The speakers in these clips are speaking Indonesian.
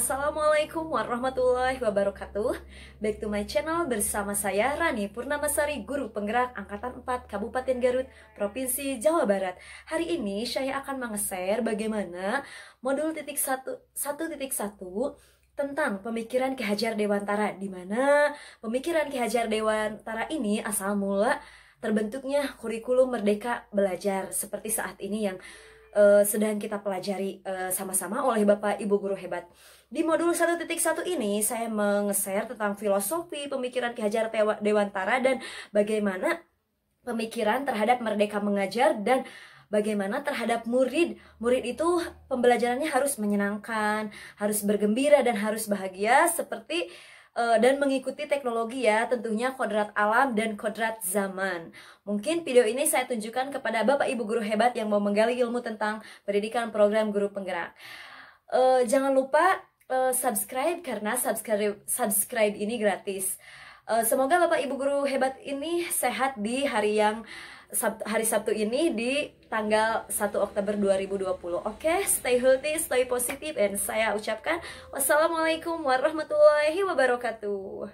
Assalamualaikum warahmatullahi wabarakatuh. Back to my channel bersama saya Rani Purnamasari, Guru Penggerak Angkatan 4 Kabupaten Garut, Provinsi Jawa Barat. Hari ini saya akan menge-share bagaimana modul 1.1 tentang pemikiran Ki Hajar Dewantara, di mana pemikiran Ki Hajar Dewantara ini asal mula terbentuknya kurikulum Merdeka Belajar seperti saat ini yang sedang kita pelajari sama-sama oleh Bapak Ibu Guru Hebat. Di modul 1.1 ini saya menge-share tentang filosofi pemikiran Ki Hajar Dewantara dan bagaimana pemikiran terhadap Merdeka Mengajar dan bagaimana terhadap murid. Murid itu pembelajarannya harus menyenangkan, harus bergembira dan harus bahagia seperti dan mengikuti teknologi ya, tentunya kodrat alam dan kodrat zaman. Mungkin video ini saya tunjukkan kepada Bapak Ibu Guru Hebat yang mau menggali ilmu tentang pendidikan program Guru Penggerak. Jangan lupa subscribe karena subscribe ini gratis. Semoga Bapak Ibu Guru Hebat ini sehat di hari Sabtu ini di tanggal 1 Oktober 2020. Oke, stay healthy, stay positive, dan saya ucapkan wassalamualaikum warahmatullahi wabarakatuh.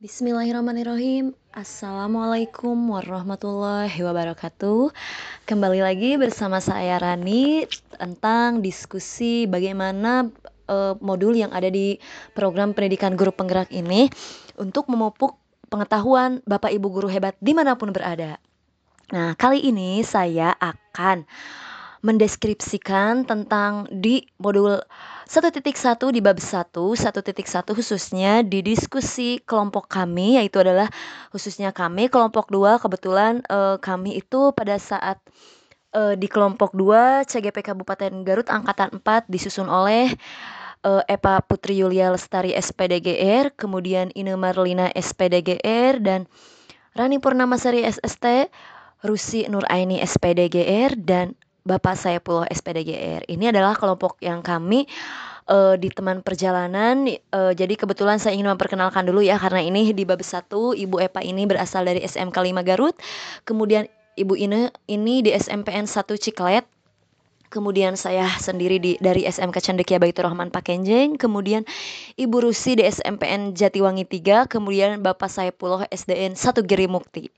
Bismillahirrahmanirrahim. Assalamualaikum warahmatullahi wabarakatuh. Kembali lagi bersama saya Rani tentang diskusi bagaimana modul yang ada di program pendidikan guru penggerak ini untuk memupuk pengetahuan Bapak Ibu Guru Hebat dimanapun berada. Nah, kali ini saya akan mendeskripsikan tentang di modul 1.1 di bab 1.1 khususnya di diskusi kelompok kami, yaitu adalah khususnya kami kelompok 2. Kebetulan kami itu pada saat di kelompok 2 CGP Kabupaten Garut Angkatan 4 disusun oleh Epa Putri Yulia Lestari SPDGR, kemudian Ine Marlina SPDGR, dan Rani Purnamasari SST, Rusi Nuraini SPDGR, dan Bapak Saepullah SPDGR. Ini adalah kelompok yang kami di teman perjalanan. Jadi kebetulan saya ingin memperkenalkan dulu ya, karena ini di bab 1 Ibu Epa ini berasal dari SMK 5 Garut, kemudian Ibu Ine ini di SMPN 1 Ciklet, kemudian saya sendiri dari SMK Cendekia Baitur Rahman Pakenjeng, kemudian Ibu Rusi di SMPN Jatiwangi 3, kemudian Bapak Saepullah SDN 1 Girimukti.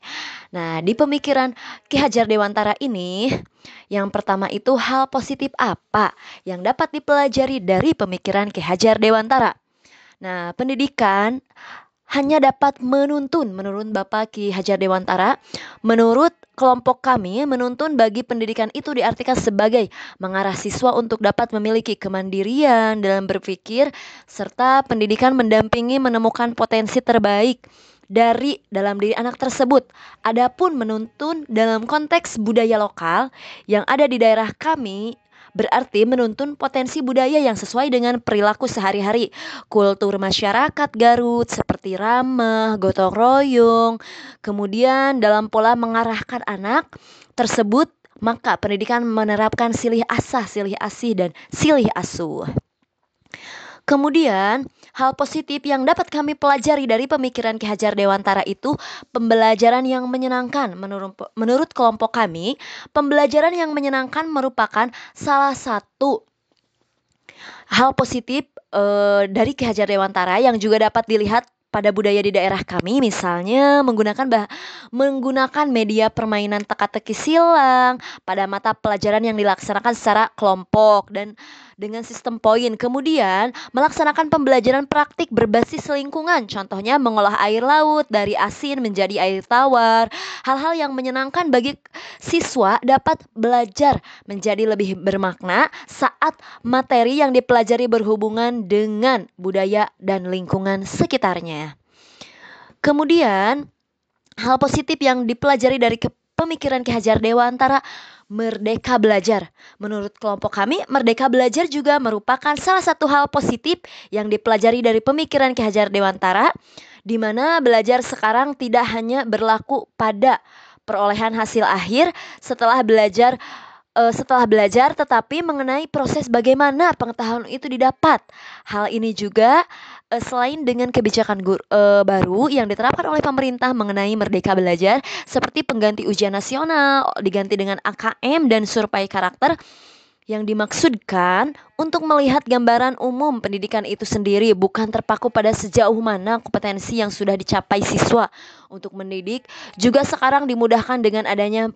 Nah, di pemikiran Ki Hajar Dewantara ini, yang pertama itu hal positif apa yang dapat dipelajari dari pemikiran Ki Hajar Dewantara. Nah, pendidikan hanya dapat menuntun, menurut Bapak Ki Hajar Dewantara. Menurut kelompok kami, menuntun bagi pendidikan itu diartikan sebagai mengarah siswa untuk dapat memiliki kemandirian dalam berpikir, serta pendidikan mendampingi menemukan potensi terbaik dari dalam diri anak tersebut. Adapun menuntun dalam konteks budaya lokal yang ada di daerah kami berarti menuntun potensi budaya yang sesuai dengan perilaku sehari-hari, kultur masyarakat Garut seperti ramah, gotong royong. Kemudian dalam pola mengarahkan anak tersebut, maka pendidikan menerapkan silih asah, silih asih, dan silih asuh. Kemudian, hal positif yang dapat kami pelajari dari pemikiran Ki Hajar Dewantara itu pembelajaran yang menyenangkan. Menurut kelompok kami, pembelajaran yang menyenangkan merupakan salah satu hal positif dari Ki Hajar Dewantara yang juga dapat dilihat pada budaya di daerah kami, misalnya menggunakan media permainan teka-teki silang pada mata pelajaran yang dilaksanakan secara kelompok dan dengan sistem poin. Kemudian melaksanakan pembelajaran praktik berbasis lingkungan, contohnya mengolah air laut dari asin menjadi air tawar. Hal-hal yang menyenangkan bagi siswa dapat belajar menjadi lebih bermakna saat materi yang dipelajari berhubungan dengan budaya dan lingkungan sekitarnya. Kemudian, hal positif yang dipelajari dari pemikiran Ki Hajar Dewantara, merdeka belajar. Menurut kelompok kami, merdeka belajar juga merupakan salah satu hal positif yang dipelajari dari pemikiran Ki Hajar Dewantara, di mana belajar sekarang tidak hanya berlaku pada perolehan hasil akhir setelah belajar, tetapi mengenai proses bagaimana pengetahuan itu didapat. Hal ini juga selain dengan kebijakan baru yang diterapkan oleh pemerintah mengenai merdeka belajar, seperti pengganti ujian nasional diganti dengan AKM dan survei karakter, Yang dimaksudkan untuk melihat gambaran umum pendidikan itu sendiri, bukan terpaku pada sejauh mana kompetensi yang sudah dicapai siswa untuk mendidik. Juga sekarang dimudahkan dengan adanya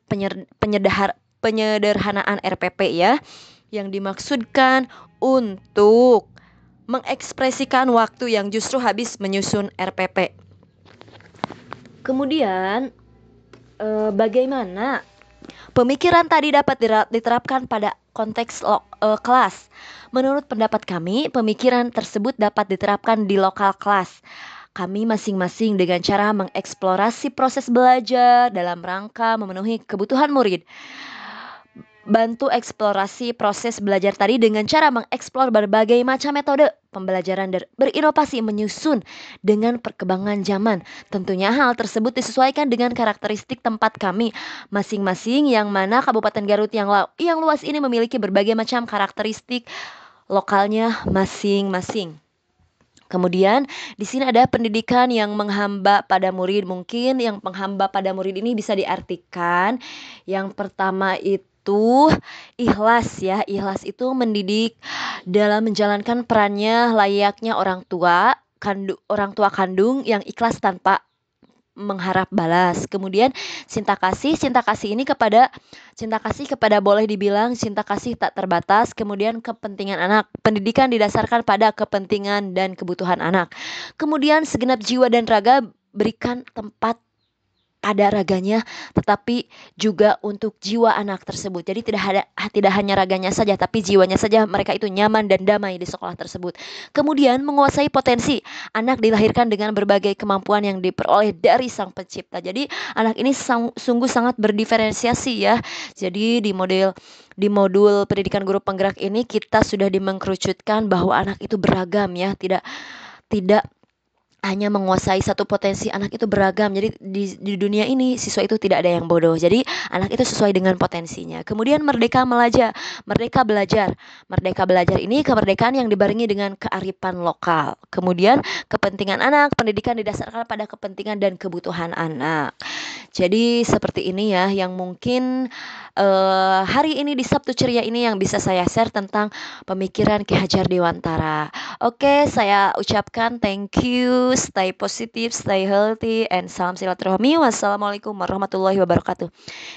penyederhanaan RPP ya, yang dimaksudkan untuk mengekspresikan waktu yang justru habis menyusun RPP. Kemudian bagaimana pemikiran tadi dapat diterapkan pada konteks kelas. Menurut pendapat kami, pemikiran tersebut dapat diterapkan di lokal kelas. Kami masing-masing dengan cara mengeksplorasi proses belajar dalam rangka memenuhi kebutuhan murid. Bantu eksplorasi proses belajar tadi dengan cara mengeksplor berbagai macam metode pembelajaran dan berinovasi menyusun dengan perkembangan zaman. Tentunya hal tersebut disesuaikan dengan karakteristik tempat kami masing-masing, yang mana Kabupaten Garut yang luas ini memiliki berbagai macam karakteristik lokalnya masing-masing. Kemudian di sini ada pendidikan yang menghamba pada murid. Mungkin yang menghamba pada murid ini bisa diartikan yang pertama itu ikhlas ya. Ikhlas itu mendidik dalam menjalankan perannya layaknya orang tua kandung yang ikhlas tanpa mengharap balas. Kemudian cinta kasih ini cinta kasih kepada boleh dibilang cinta kasih tak terbatas. Kemudian kepentingan anak, pendidikan didasarkan pada kepentingan dan kebutuhan anak. Kemudian segenap jiwa dan raga, berikan tempat pada raganya, tetapi juga untuk jiwa anak tersebut. Jadi tidak hanya raganya saja, tapi jiwanya saja, mereka itu nyaman dan damai di sekolah tersebut. Kemudian menguasai potensi. Anak dilahirkan dengan berbagai kemampuan yang diperoleh dari Sang Pencipta. Jadi anak ini sungguh sangat berdiferensiasi ya. Jadi di modul pendidikan guru penggerak ini kita sudah dimengkerucutkan bahwa anak itu beragam ya, tidak hanya menguasai satu potensi. Anak itu beragam. Jadi di dunia ini siswa itu tidak ada yang bodoh. Jadi anak itu sesuai dengan potensinya. Kemudian merdeka belajar. Merdeka belajar ini kemerdekaan yang dibarengi dengan kearifan lokal. Kemudian kepentingan anak, pendidikan didasarkan pada kepentingan dan kebutuhan anak. Jadi seperti ini ya yang mungkin hari ini di Sabtu Ceria ini yang bisa saya share tentang pemikiran Ki Hajar Dewantara. Oke, saya ucapkan thank you, stay positive, stay healthy, and salam silaturahmi. Wassalamualaikum warahmatullahi wabarakatuh.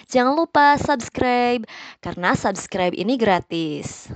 Jangan lupa subscribe, karena subscribe ini gratis.